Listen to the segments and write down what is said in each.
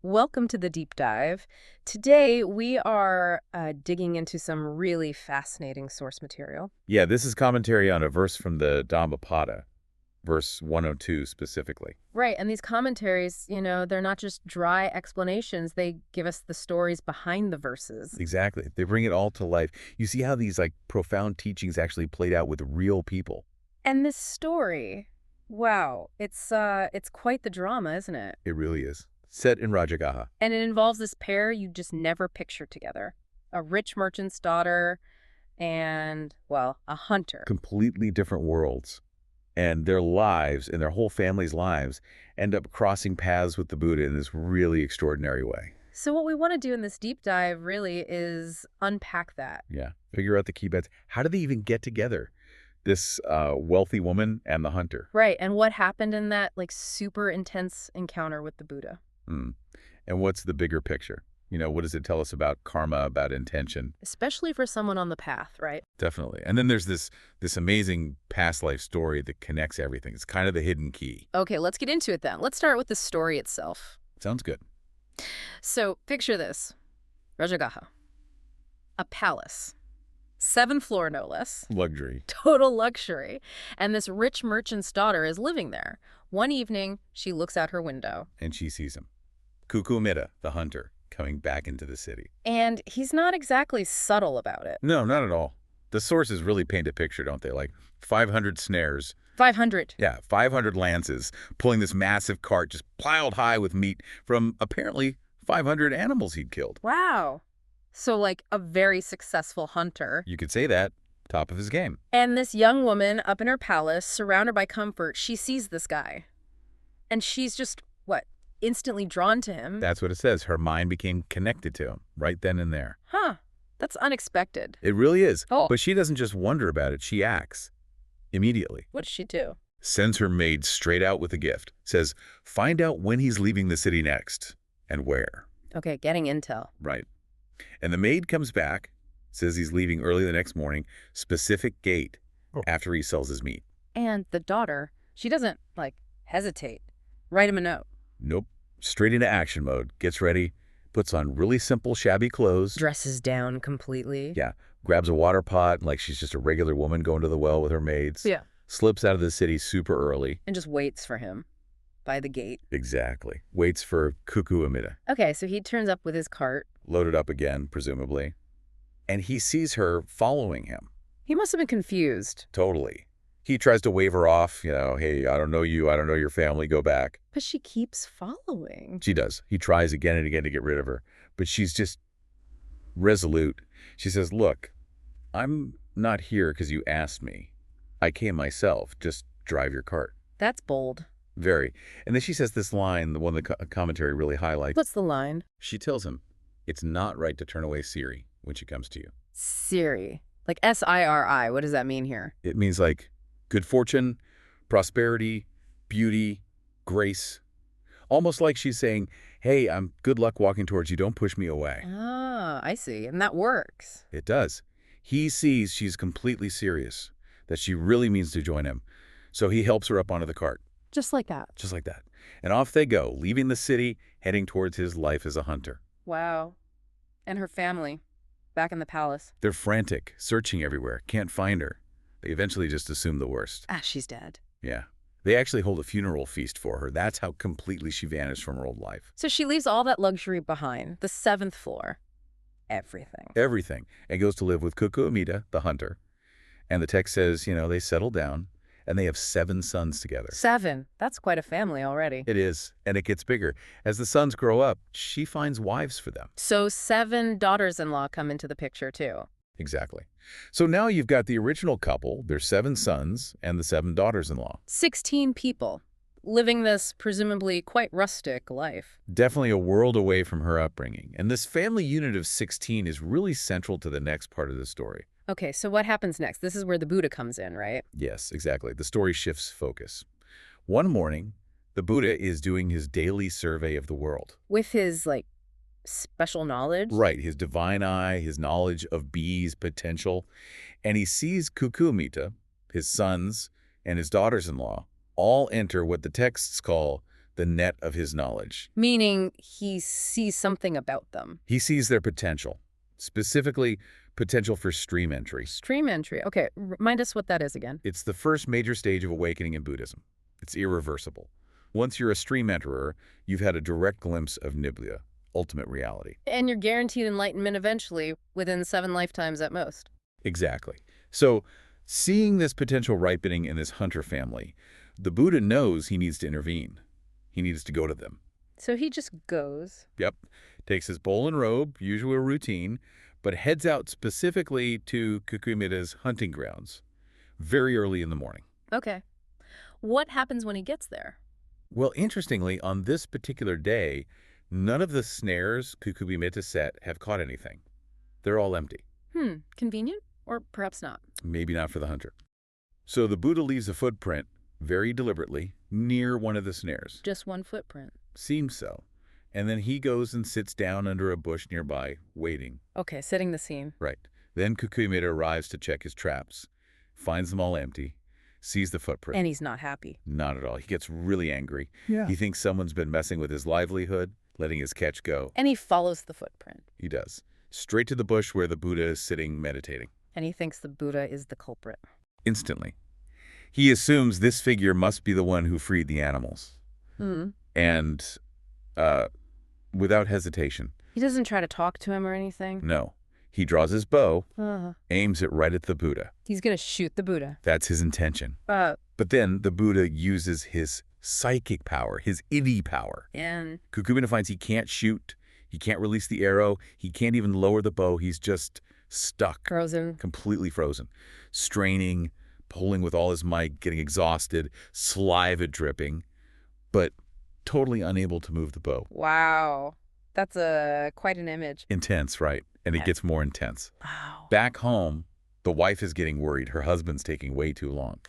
Welcome to the deep dive. Today we are digging into some really fascinating source material. Yeah, this is commentary on a verse from the Dhammapada, verse 102 specifically. Right, and these commentaries, they're not just dry explanations, they give us the stories behind the verses. Exactly. They bring it all to life. You see how these profound teachings actually played out with real people. And this story, wow, it's quite the drama, isn't it? It really is. Set in Rajagaha. And it involves this pair you just never picture together. A rich merchant's daughter and, well, a hunter. Completely different worlds. And their lives and their whole family's lives end up crossing paths with the Buddha in this really extraordinary way. So what we want to do in this deep dive really is unpack that. Yeah. Figure out the key bets. How did they even get together? This wealthy woman and the hunter. Right, and what happened in that super intense encounter with the Buddha. And what's the bigger picture? What does it tell us about karma, about intention? Especially for someone on the path, right? Definitely. And then there's this amazing past life story that connects everything. It's kind of the hidden key. Okay, let's get into it then. Let's start with the story itself. Sounds good. So picture this. Rajagaha. A palace. 7th floor, no less. Luxury. Total luxury. And this rich merchant's daughter is living there. One evening, she looks out her window. And she sees him. Kukkuṭamittavatthu, the hunter, coming back into the city. And he's not exactly subtle about it. No, not at all. The sources really paint a picture, don't they? 500 snares. 500. Yeah, 500 lances, pulling this massive cart just piled high with meat from apparently 500 animals he'd killed. Wow. So a very successful hunter. You could say that. Top of his game. And this young woman up in her palace, surrounded by comfort, she sees this guy. And she's just, instantly drawn to him. That's what it says. Her mind became connected to him right then and there. Huh. That's unexpected. It really is. Oh. But she doesn't just wonder about it. She acts immediately. What does she do? Sends her maid straight out with a gift. Says, find out when he's leaving the city next and where. Okay, getting intel. Right. And the maid comes back, says he's leaving early the next morning, specific gate after he sells his meat. And the daughter, she doesn't, hesitate. Write him a note. Nope. Straight into action mode. Gets ready, puts on really simple, shabby clothes. Dresses down completely. Yeah. Grabs a water pot like she's just a regular woman going to the well with her maids. Yeah. Slips out of the city super early. And just waits for him by the gate. Exactly. Waits for Kukkuṭamittavatthu. Okay, so he turns up with his cart. Loaded up again, presumably. And he sees her following him. He must have been confused. Totally. He tries to wave her off, hey, I don't know you, I don't know your family, go back. But she keeps following. She does. He tries again and again to get rid of her. But she's just resolute. She says, look, I'm not here because you asked me. I came myself. Just drive your cart. That's bold. Very. And then she says this line, the one the commentary really highlights. What's the line? She tells him, it's not right to turn away Siri when she comes to you. Siri. S-I-R-I. What does that mean here? It means good fortune, prosperity, beauty, grace. Almost like she's saying, hey, I'm good luck walking towards you. Don't push me away. Ah, I see. And that works. It does. He sees she's completely serious, that she really means to join him. So he helps her up onto the cart. Just like that. Just like that. And off they go, leaving the city, heading towards his life as a hunter. Wow. And her family, back in the palace. They're frantic, searching everywhere, can't find her. They eventually just assume the worst. Ah, she's dead. Yeah. They actually hold a funeral feast for her. That's how completely she vanished from her old life. So she leaves all that luxury behind. The 7th floor. Everything. Everything. And goes to live with Kukkuṭamittavatthu, the hunter. And the text says, they settle down, and they have 7 sons together. 7. That's quite a family already. It is, and it gets bigger. As the sons grow up, she finds wives for them. So 7 daughters-in-law come into the picture, too. Exactly. So now you've got the original couple, their 7 sons, and the 7 daughters-in-law. 16 people living this presumably quite rustic life. Definitely a world away from her upbringing. And this family unit of 16 is really central to the next part of the story. Okay, so what happens next? This is where the Buddha comes in, right? Yes, exactly. The story shifts focus. One morning, the Buddha is doing his daily survey of the world. With his, special knowledge? Right, his divine eye, his knowledge of bees' potential. And he sees Kukkuṭamittavatthu, his sons, and his daughters-in-law all enter what the texts call the net of his knowledge. Meaning he sees something about them. He sees their potential, specifically potential for stream entry. Stream entry. Okay, remind us what that is again. It's the first major stage of awakening in Buddhism. It's irreversible. Once you're a stream enterer, you've had a direct glimpse of Nibbya, ultimate reality. And you're guaranteed enlightenment eventually, within 7 lifetimes at most. Exactly. So, seeing this potential ripening in this hunter family, the Buddha knows he needs to intervene. He needs to go to them. So he just goes. Yep. Takes his bowl and robe, usual routine, but heads out specifically to Kukkuṭamittavatthu's hunting grounds very early in the morning. Okay. What happens when he gets there? Well, interestingly, on this particular day, none of the snares Kukkuṭamittava set have caught anything. They're all empty. Convenient? Or perhaps not. Maybe not for the hunter. So the Buddha leaves a footprint, very deliberately, near one of the snares. Just one footprint. Seems so. And then he goes and sits down under a bush nearby, waiting. Okay, setting the scene. Right. Then Kukkuṭamittava arrives to check his traps, finds them all empty, sees the footprint. And he's not happy. Not at all. He gets really angry. Yeah. He thinks someone's been messing with his livelihood, letting his catch go. And he follows the footprint. He does. Straight to the bush where the Buddha is sitting meditating. And he thinks the Buddha is the culprit. Instantly. He assumes this figure must be the one who freed the animals. And without hesitation, He doesn't try to talk to him or anything. no. He draws his bow, Uh-huh. aims it right at the Buddha. He's gonna shoot the Buddha. That's his intention. But then the Buddha uses his psychic power, his iti power. And Kukkuṭamittava finds he can't shoot, he can't release the arrow, he can't even lower the bow. He's just stuck, frozen. completely frozen, straining, pulling with all his might, getting exhausted, saliva dripping, but totally unable to move the bow. Wow. That's quite an image. Intense, right? And it Yeah. gets more intense. Wow. Back home, the wife is getting worried. Her husband's taking way too long.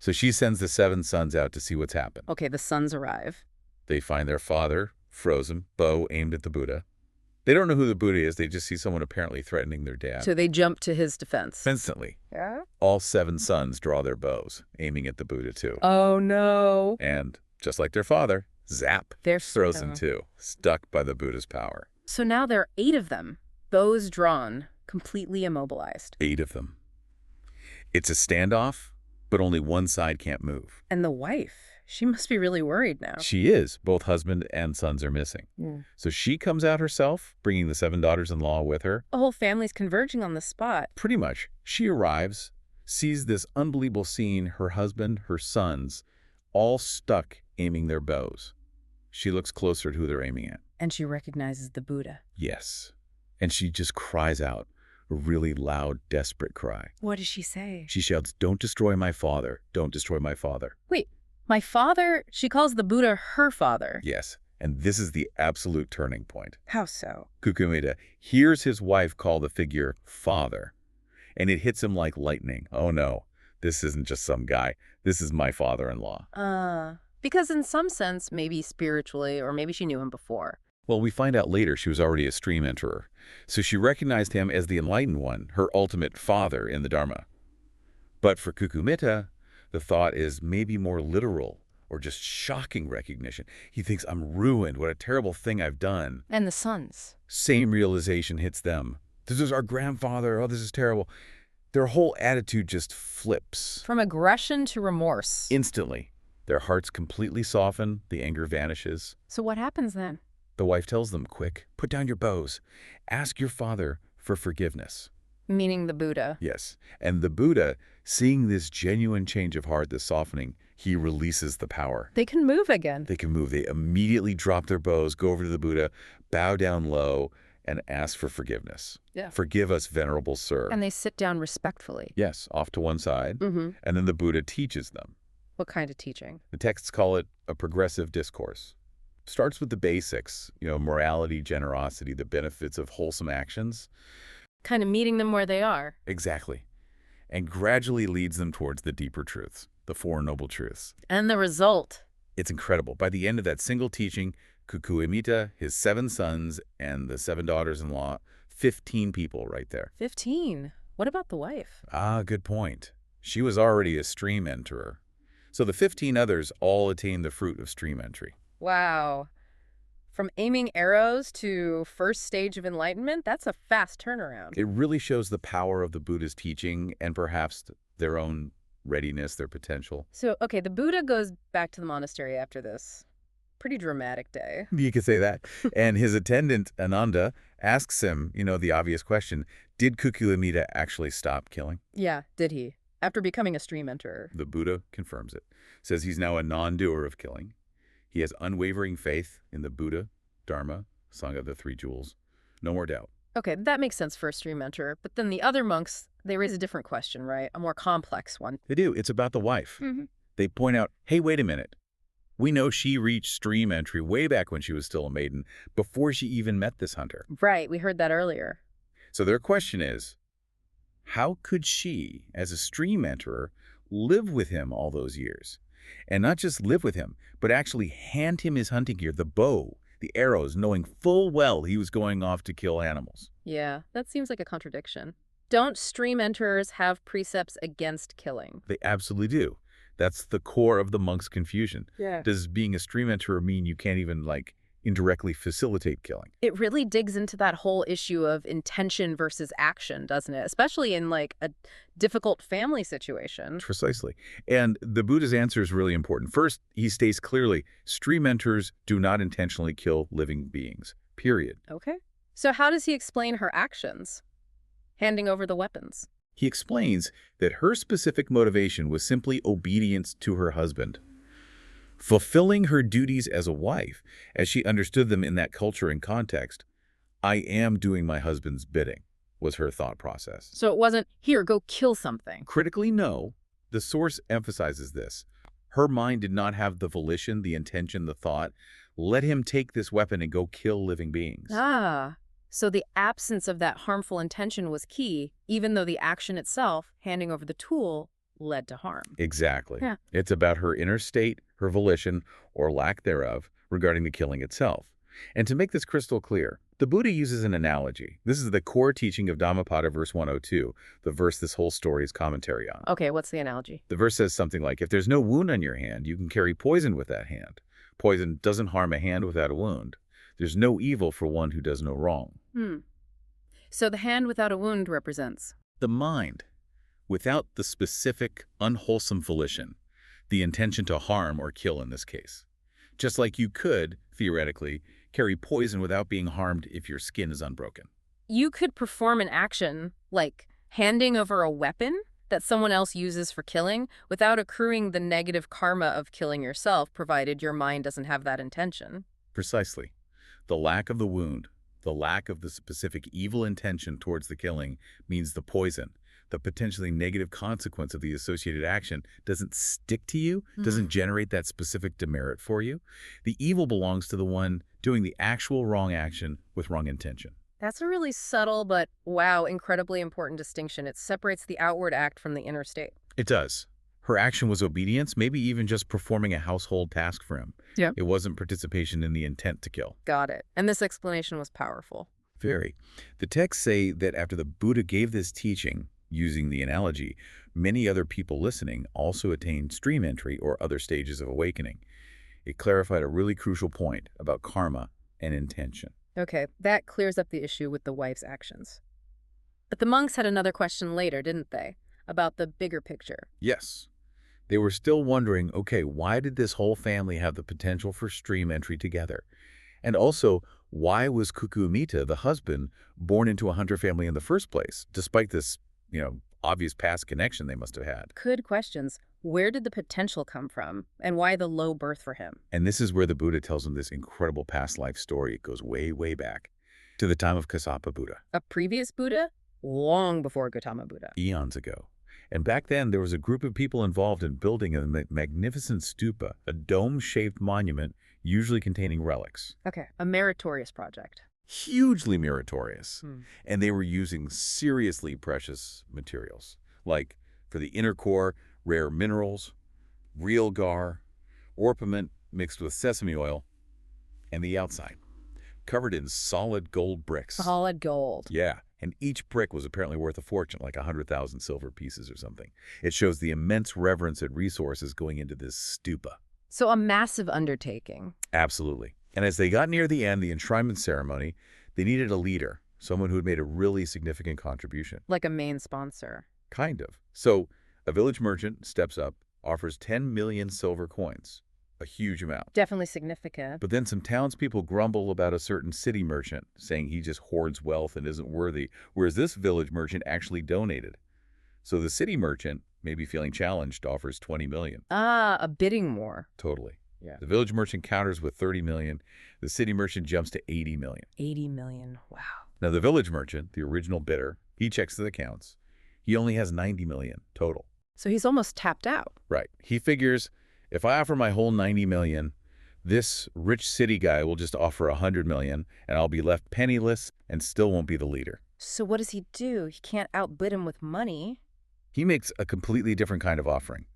So she sends the 7 sons out to see what's happened. Okay, the sons arrive. They find their father, frozen, bow aimed at the Buddha. They don't know who the Buddha is. They just see someone apparently threatening their dad. So they jump to his defense. Instantly, Yeah? all 7 sons draw their bows, aiming at the Buddha too. Oh, no. And just like their father, zap, They're frozen too, stuck by the Buddha's power. So now there are 8 of them. Bows drawn, completely immobilized. 8 of them. It's a standoff, but only one side can't move. And the wife, she must be really worried now. She is. Both husband and sons are missing. So she comes out herself, bringing the 7 daughters-in-law with her. The whole family's converging on the spot. Pretty much. She arrives, sees this unbelievable scene, her husband, her sons, all stuck aiming their bows. She looks closer to who they're aiming at. And she recognizes the Buddha. Yes. And she just cries out, a really loud, desperate cry. What does she say? She shouts, "Don't destroy my father. Don't destroy my father." Wait, my father? She calls the Buddha her father. Yes. And this is the absolute turning point. How so? Kukkuṭamittava hears his wife call the figure father, and it hits him like lightning. Oh no, this isn't just some guy. This is my father-in-law. Because in some sense, maybe spiritually, or maybe she knew him before. Well, we find out later she was already a stream enterer, so she recognized him as the enlightened one, her ultimate father in the Dharma. But for Kukkuṭamittava, the thought is maybe more literal or just shocking recognition. He thinks, I'm ruined. What a terrible thing I've done. And the sons. Same realization hits them. This is our grandfather. Oh, this is terrible. Their whole attitude just flips. From aggression to remorse. Instantly. Their hearts completely soften. The anger vanishes. So what happens then? The wife tells them, quick, put down your bows. Ask your father for forgiveness. Meaning the Buddha. Yes. And the Buddha, seeing this genuine change of heart, this softening, he releases the power. They can move again. They can move. They immediately drop their bows, go over to the Buddha, bow down low, and ask for forgiveness. Yeah. Forgive us, venerable sir. And they sit down respectfully. Yes, off to one side. Mm-hmm. And then the Buddha teaches them. What kind of teaching? The texts call it a progressive discourse. Starts with the basics, morality, generosity, the benefits of wholesome actions. Kind of meeting them where they are. Exactly. And gradually leads them towards the deeper truths, the 4 noble truths. And the result. It's incredible. By the end of that single teaching, Kukkuṭamittava, his 7 sons, and the 7 daughters-in-law, 15 people right there. 15. What about the wife? Good point. She was already a stream enterer. So the 15 others all attained the fruit of stream entry. Wow. From aiming arrows to first stage of enlightenment, that's a fast turnaround. It really shows the power of the Buddha's teaching and perhaps their own readiness, their potential. So, okay, the Buddha goes back to the monastery after this. Pretty dramatic day. You could say that. And his attendant, Ananda, asks him, the obvious question, did Kukkuṭamittavatthu actually stop killing? Yeah, did he? After becoming a stream enterer. The Buddha confirms it, says he's now a non-doer of killing. He has unwavering faith in the Buddha, Dharma, Sangha, the three jewels. No more doubt. Okay, that makes sense for a stream enterer. But then the other monks, they raise a different question, right? A more complex one. They do. It's about the wife. Mm-hmm. They point out, hey, wait a minute. We know she reached stream entry way back when she was still a maiden, before she even met this hunter. Right, we heard that earlier. So their question is, how could she, as a stream enterer, live with him all those years? And not just live with him, but actually hand him his hunting gear, the bow, the arrows, knowing full well he was going off to kill animals. Yeah, that seems like a contradiction. Don't stream enterers have precepts against killing? They absolutely do. That's the core of the monk's confusion. Yeah. Does being a stream enterer mean you can't even, indirectly facilitate killing? It really digs into that whole issue of intention versus action, doesn't it? Especially in, a difficult family situation. Precisely. And the Buddha's answer is really important. First, he states clearly, stream enterers do not intentionally kill living beings, period. Okay. So how does he explain her actions? Handing over the weapons. He explains that her specific motivation was simply obedience to her husband. Fulfilling her duties as a wife, as she understood them in that culture and context, I am doing my husband's bidding, was her thought process. So it wasn't, here, go kill something. Critically, no. The source emphasizes this. Her mind did not have the volition, the intention, the thought. Let him take this weapon and go kill living beings. Ah, so the absence of that harmful intention was key, even though the action itself, handing over the tool, led to harm. Exactly. Yeah. It's about her inner state, her volition, or lack thereof, regarding the killing itself. And to make this crystal clear, the Buddha uses an analogy. This is the core teaching of Dhammapada, verse 102, the verse this whole story is commentary on. Okay, what's the analogy? The verse says something like, if there's no wound on your hand, you can carry poison with that hand. Poison doesn't harm a hand without a wound. There's no evil for one who does no wrong. So the hand without a wound represents? The mind, without the specific, unwholesome volition, the intention to harm or kill in this case. Just like you could, theoretically, carry poison without being harmed if your skin is unbroken. You could perform an action, like handing over a weapon that someone else uses for killing, without accruing the negative karma of killing yourself, provided your mind doesn't have that intention. Precisely. The lack of the wound, the lack of the specific evil intention towards the killing means the poison, the potentially negative consequence of the associated action, doesn't stick to you, doesn't generate that specific demerit for you. The evil belongs to the one doing the actual wrong action with wrong intention. That's a really subtle but, wow, incredibly important distinction. It separates the outward act from the inner state. It does. Her action was obedience, maybe even just performing a household task for him. Yep. It wasn't participation in the intent to kill. Got it. And this explanation was powerful. Very. The texts say that after the Buddha gave this teaching, using the analogy, many other people listening also attained stream entry or other stages of awakening. It clarified a really crucial point about karma and intention. Okay, that clears up the issue with the wife's actions. But the monks had another question later, didn't they? About the bigger picture. Yes. They were still wondering, okay, why did this whole family have the potential for stream entry together? And also, why was Kukkuṭamittavatthu, the husband, born into a hunter family in the first place, despite this, obvious past connection they must have had? Good questions. Where did the potential come from? And why the low birth for him? And this is where the Buddha tells him this incredible past life story. It goes way, way back to the time of Kassapa Buddha. A previous Buddha? Long before Gautama Buddha. Eons ago. And back then, there was a group of people involved in building a magnificent stupa, a dome-shaped monument, usually containing relics. Okay, a meritorious project. Hugely meritorious. And they were using seriously precious materials, like for the inner core, rare minerals, real gar, orpiment mixed with sesame oil, and the outside, covered in solid gold bricks. Solid gold. Yeah, and each brick was apparently worth a fortune, like 100,000 silver pieces or something. It shows the immense reverence and resources going into this stupa. So a massive undertaking. Absolutely. And as they got near the end, the enshrinement ceremony, they needed a leader, someone who had made a really significant contribution. Like a main sponsor. Kind of. So a village merchant steps up, offers 10 million silver coins, a huge amount. Definitely significant. But then some townspeople grumble about a certain city merchant, saying he just hoards wealth and isn't worthy, whereas this village merchant actually donated. So the city merchant, maybe feeling challenged, offers 20 million. Ah, a bidding war. Totally. Yeah. The village merchant counters with 30 million. The city merchant jumps to 80 million. 80 million. Wow. Now the village merchant, the original bidder, he checks the accounts. He only has 90 million total. So he's almost tapped out. Right. He figures, if I offer my whole 90 million, this rich city guy will just offer 100 million, and I'll be left penniless and still won't be the leader. So what does he do? He can't outbid him with money. He makes a completely different kind of offering,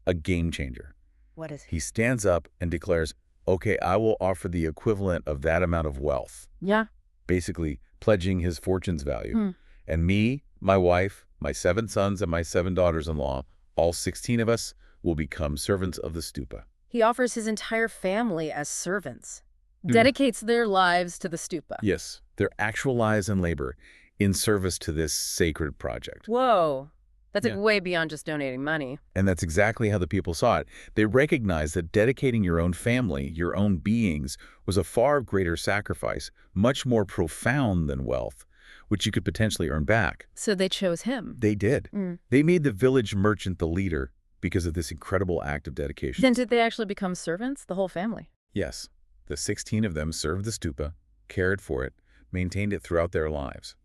a game changer. What is he? He stands up and declares, okay, I will offer the equivalent of that amount of wealth, Yeah. basically pledging his fortune's value. And me, my wife, my 7 sons, and my 7 daughters-in-law, all 16 of us, will become servants of the stupa. He offers his entire family as servants. Dedicates their lives to the stupa. Yes, their actual lives and labor in service to this sacred project. Whoa. That's Yeah. like way beyond just donating money. And that's exactly how the people saw it. They recognized that dedicating your own family, your own beings, was a far greater sacrifice, much more profound than wealth, which you could potentially earn back. So they chose him. They did. They made the village merchant the leader because of this incredible act of dedication. Then did they actually become servants? The whole family? Yes, the 16 of them served the stupa, cared for it, maintained it throughout their lives.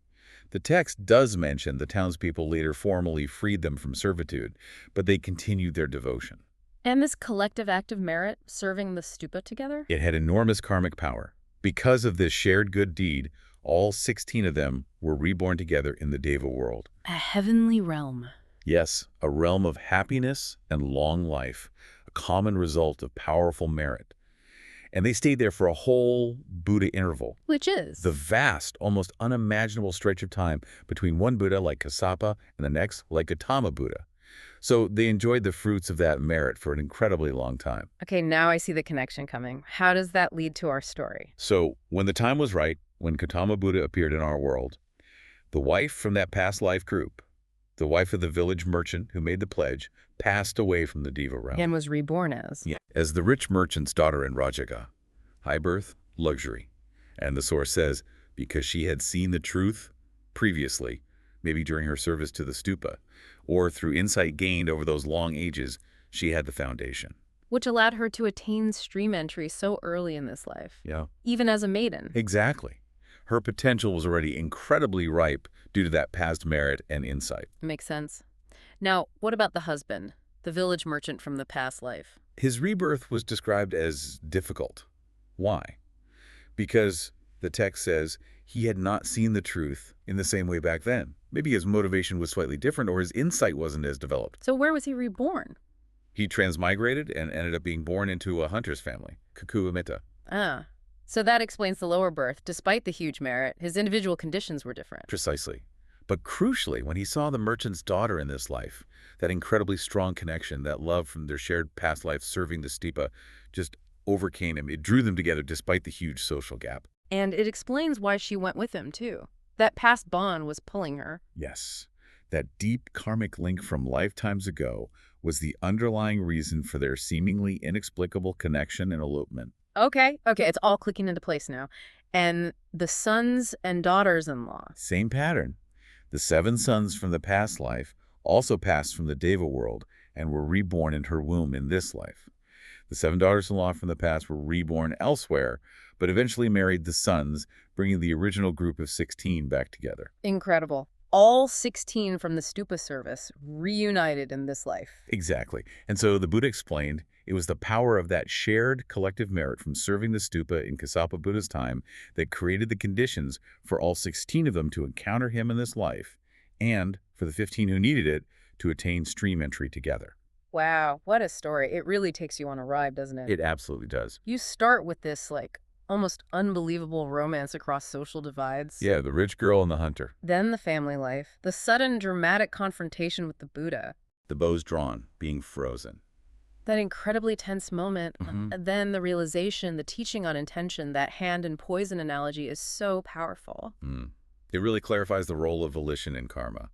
The text does mention the townspeople later formally freed them from servitude, but they continued their devotion. And this collective act of merit, serving the stupa together? It had enormous karmic power. Because of this shared good deed, all 16 of them were reborn together in the Deva world. A heavenly realm. Yes, a realm of happiness and long life, a common result of powerful merit. And they stayed there for a whole Buddha interval. Which is? The vast, almost unimaginable stretch of time between one Buddha like Kassapa and the next like Gautama Buddha. So they enjoyed the fruits of that merit for an incredibly long time. Okay, now I see the connection coming. How does that lead to our story? So when the time was right, when Gautama Buddha appeared in our world, the wife from that past life group, the wife of the village merchant who made the pledge, passed away from the Deva realm. And was reborn as? Yeah, as the rich merchant's daughter in Rajaga. High birth, luxury. And the source says, because she had seen the truth previously, maybe during her service to the stupa, or through insight gained over those long ages, she had the foundation. Which allowed her to attain stream entry so early in this life. Yeah. Even as a maiden. Exactly. Her potential was already incredibly ripe due to that past merit and insight. Makes sense. Now, what about the husband, the village merchant from the past life? His rebirth was described as difficult. Why? Because the text says he had not seen the truth in the same way back then. Maybe his motivation was slightly different or his insight wasn't as developed. So where was he reborn? He transmigrated and ended up being born into a hunter's family, Kukkuṭamittavatthu. Ah. So that explains the lower birth. Despite the huge merit, his individual conditions were different. Precisely. But crucially, when he saw the merchant's daughter in this life, that incredibly strong connection, that love from their shared past life serving the stupa, just overcame him. It drew them together despite the huge social gap. And it explains why she went with him, too. That past bond was pulling her. Yes. That deep karmic link from lifetimes ago was the underlying reason for their seemingly inexplicable connection and elopement. Okay, it's all clicking into place now. And the sons and daughters-in-law. Same pattern. The 7 sons from the past life also passed from the Deva world and were reborn in her womb in this life. The 7 daughters-in-law from the past were reborn elsewhere, but eventually married the sons, bringing the original group of 16 back together. Incredible. All 16 from the stupa service reunited in this life. Exactly. And so the Buddha explained it was the power of that shared collective merit from serving the stupa in Kassapa Buddha's time that created the conditions for all 16 of them to encounter him in this life, and for the 15 who needed it to attain stream entry together. Wow, what a story. It really takes you on a ride, doesn't it? It absolutely does. You start with this, almost unbelievable romance across social divides. Yeah, the rich girl and the hunter. Then the family life. The sudden dramatic confrontation with the Buddha. The bow's drawn, being frozen. That incredibly tense moment, Hmm. then the realization, the teaching on intention, that hand and poison analogy is so powerful. Mm. It really clarifies the role of volition in karma.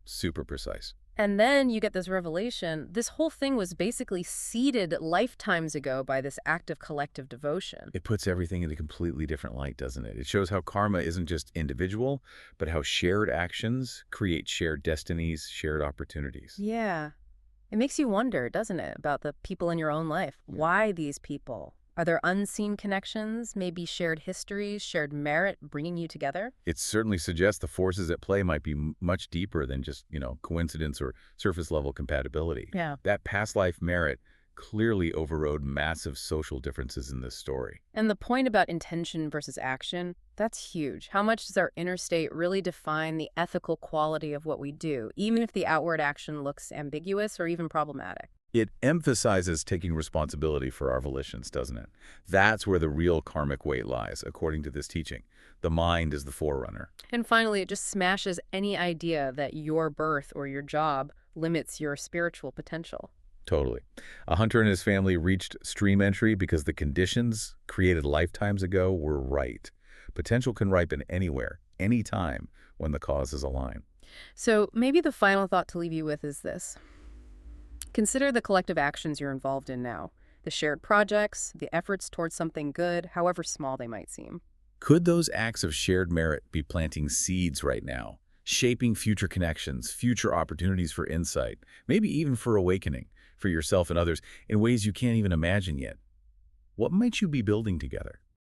Super precise. And then you get this revelation. This whole thing was basically seeded lifetimes ago by this act of collective devotion. It puts everything in a completely different light, doesn't it? It shows how karma isn't just individual, but how shared actions create shared destinies, shared opportunities. Yeah. It makes you wonder, doesn't it, about the people in your own life? Yeah. Why these people? Are there unseen connections, maybe shared histories, shared merit bringing you together? It certainly suggests the forces at play might be much deeper than just, coincidence or surface level compatibility. Yeah. That past life merit clearly overrode massive social differences in this story. And the point about intention versus action, that's huge. How much does our inner state really define the ethical quality of what we do, even if the outward action looks ambiguous or even problematic? It emphasizes taking responsibility for our volitions, doesn't it? That's where the real karmic weight lies, according to this teaching. The mind is the forerunner. And finally, it just smashes any idea that your birth or your job limits your spiritual potential. Totally. A hunter and his family reached stream entry because the conditions created lifetimes ago were right. Potential can ripen anywhere, anytime, when the causes align. So maybe the final thought to leave you with is this. Consider the collective actions you're involved in now, the shared projects, the efforts towards something good, however small they might seem. Could those acts of shared merit be planting seeds right now, shaping future connections, future opportunities for insight, maybe even for awakening, for yourself and others, in ways you can't even imagine yet? What might you be building together?